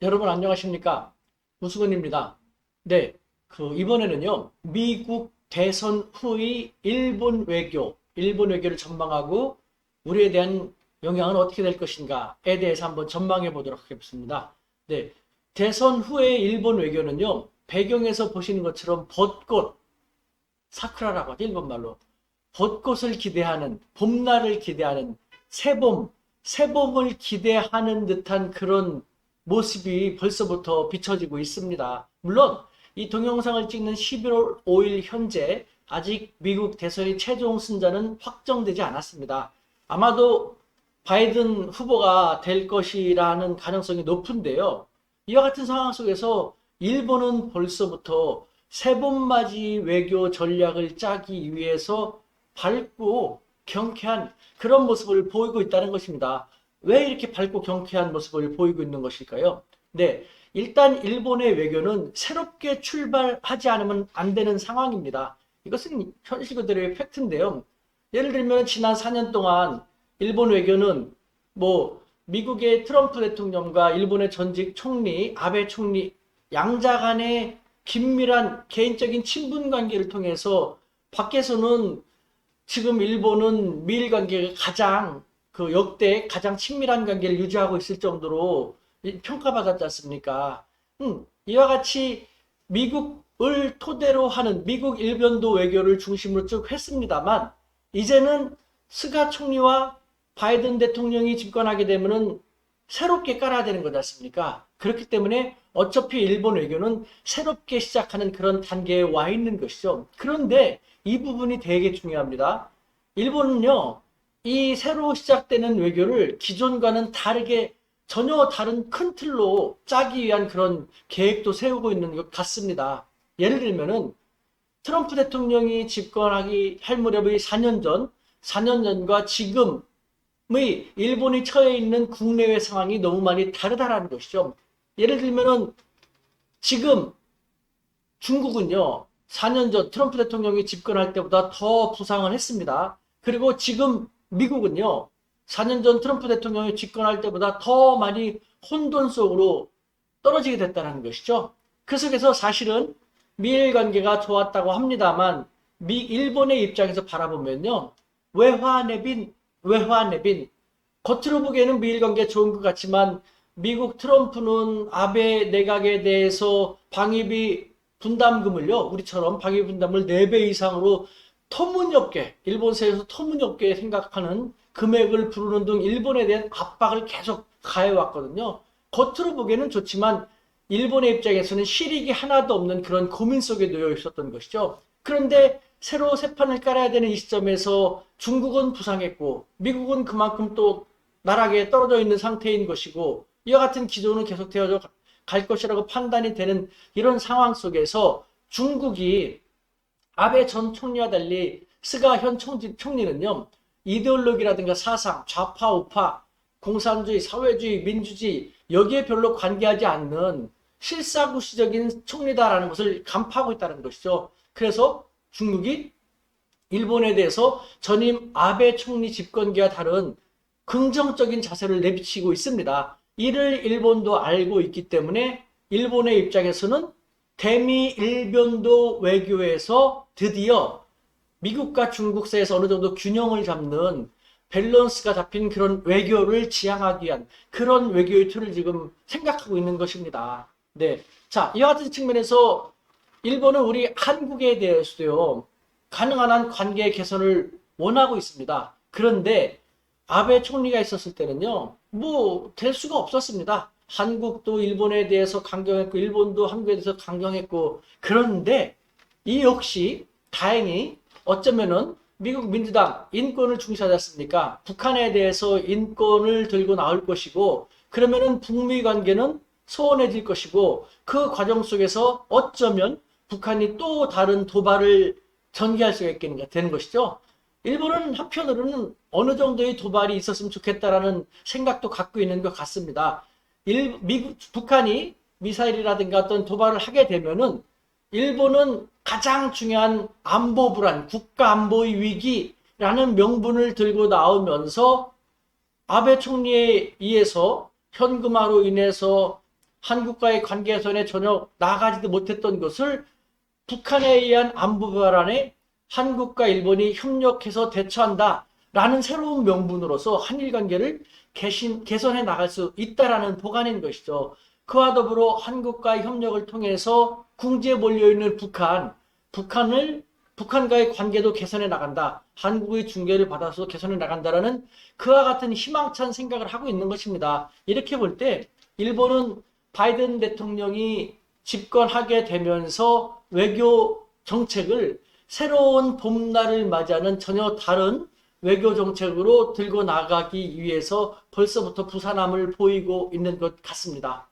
여러분 안녕하십니까? 우수근입니다. 네, 이번에는요, 미국 대선 후의 일본 외교를 전망하고 우리에 대한 영향은 어떻게 될 것인가에 대해서 한번 전망해 보도록 하겠습니다. 네, 대선 후의 일본 외교는요, 배경에서 보시는 것처럼 벚꽃, 사쿠라라고 하죠, 일본말로. 벚꽃을 기대하는, 봄날을 기대하는, 새봄, 새봄을 기대하는 듯한 그런 모습이 벌써부터 비춰지고 있습니다. 물론 이 동영상을 찍는 11월 5일 현재 아직 미국 대선의 최종 승자는 확정되지 않았습니다. 아마도 바이든 후보가 될 것이라는 가능성이 높은데요. 이와 같은 상황 속에서 일본은 벌써부터 새봄맞이 외교 전략을 짜기 위해서 밝고 경쾌한 그런 모습을 보이고 있다는 것입니다. 왜 이렇게 밝고 경쾌한 모습을 보이고 있는 것일까요? 네, 일단 일본의 외교는 새롭게 출발하지 않으면 안 되는 상황입니다. 이것은 현실 그대로의 팩트인데요. 예를 들면 지난 4년 동안 일본 외교는 미국의 트럼프 대통령과 일본의 전직 총리 아베 총리 양자 간의 긴밀한 개인적인 친분 관계를 통해서 밖에서는 지금 일본은 미일 관계가 가장 역대 가장 친밀한 관계를 유지하고 있을 정도로 평가받았지 않습니까? 이와 같이 미국을 토대로 하는 미국 일변도 외교를 중심으로 쭉 했습니다만 이제는 스가 총리와 바이든 대통령이 집권하게 되면은 새롭게 깔아야 되는 거지 않습니까? 그렇기 때문에 어차피 일본 외교는 새롭게 시작하는 그런 단계에 와 있는 것이죠. 그런데 이 부분이 되게 중요합니다. 일본은요, 이 새로 시작되는 외교를 기존과는 다르게 전혀 다른 큰 틀로 짜기 위한 그런 계획도 세우고 있는 것 같습니다. 예를 들면은 트럼프 대통령이 집권하기 할 무렵의 4년 전과 지금의 일본이 처해 있는 국내외 상황이 너무 많이 다르다라는 것이죠. 예를 들면은 지금 중국은요, 4년 전 트럼프 대통령이 집권할 때보다 더 부상을 했습니다. 그리고 지금 미국은요, 4년 전 트럼프 대통령이 집권할 때보다 더 많이 혼돈 속으로 떨어지게 됐다는 것이죠. 그 속에서 사실은 미일 관계가 좋았다고 합니다만, 일본의 입장에서 바라보면요, 외화 내빈, 겉으로 보기에는 미일 관계 좋은 것 같지만, 미국 트럼프는 아베 내각에 대해서 방위비 분담금을요, 우리처럼 방위 분담을 4배 이상으로 터무니없게, 일본 세에서 터무니없게 생각하는 금액을 부르는 등 일본에 대한 압박을 계속 가해왔거든요. 겉으로 보기에는 좋지만 일본의 입장에서는 실익이 하나도 없는 그런 고민 속에 놓여 있었던 것이죠. 그런데 새로 새 판을 깔아야 되는 이 시점에서 중국은 부상했고 미국은 그만큼 또 나락에 떨어져 있는 상태인 것이고 이와 같은 기조는 계속되어 갈 것이라고 판단이 되는 이런 상황 속에서 중국이 아베 전 총리와 달리 스가 현 총리는요, 이데올로기라든가 사상, 좌파, 우파, 공산주의, 사회주의, 민주주의, 여기에 별로 관계하지 않는 실사구시적인 총리다라는 것을 간파하고 있다는 것이죠. 그래서 중국이 일본에 대해서 전임 아베 총리 집권기와 다른 긍정적인 자세를 내비치고 있습니다. 이를 일본도 알고 있기 때문에 일본의 입장에서는 대미 일변도 외교에서 드디어 미국과 중국 사이에서 어느 정도 균형을 잡는 밸런스가 잡힌 그런 외교를 지향하기 위한 그런 외교의 틀을 지금 생각하고 있는 것입니다. 네. 자, 이와 같은 측면에서 일본은 우리 한국에 대해서도요, 가능한 한 관계 개선을 원하고 있습니다. 그런데 아베 총리가 있었을 때는요, 될 수가 없었습니다. 한국도 일본에 대해서 강경했고, 일본도 한국에 대해서 강경했고, 그런데 이 역시 다행히 어쩌면은 미국 민주당 인권을 중시하지 않습니까? 북한에 대해서 인권을 들고 나올 것이고, 그러면은 북미 관계는 소원해질 것이고, 그 과정 속에서 어쩌면 북한이 또 다른 도발을 전개할 수가 있게 되는 것이죠. 일본은 한편으로는 어느 정도의 도발이 있었으면 좋겠다라는 생각도 갖고 있는 것 같습니다. 북한이 미사일이라든가 어떤 도발을 하게 되면은 일본은 가장 중요한 안보 불안, 국가 안보의 위기라는 명분을 들고 나오면서 아베 총리에 의해서 현금화로 인해서 한국과의 관계 개선에 전혀 나아가지도 못했던 것을 북한에 의한 안보 교란에 한국과 일본이 협력해서 대처한다라는 새로운 명분으로서 한일 관계를 개선해 나갈 수 있다라는 보관인 것이죠. 그와 더불어 한국과의 협력을 통해서 궁지에 몰려있는 북한과의 관계도 개선해 나간다. 한국의 중개를 받아서 개선해 나간다라는 그와 같은 희망찬 생각을 하고 있는 것입니다. 이렇게 볼 때 일본은 바이든 대통령이 집권하게 되면서 외교 정책을 새로운 봄날을 맞이하는 전혀 다른 외교 정책으로 들고 나가기 위해서 벌써부터 부산함을 보이고 있는 것 같습니다.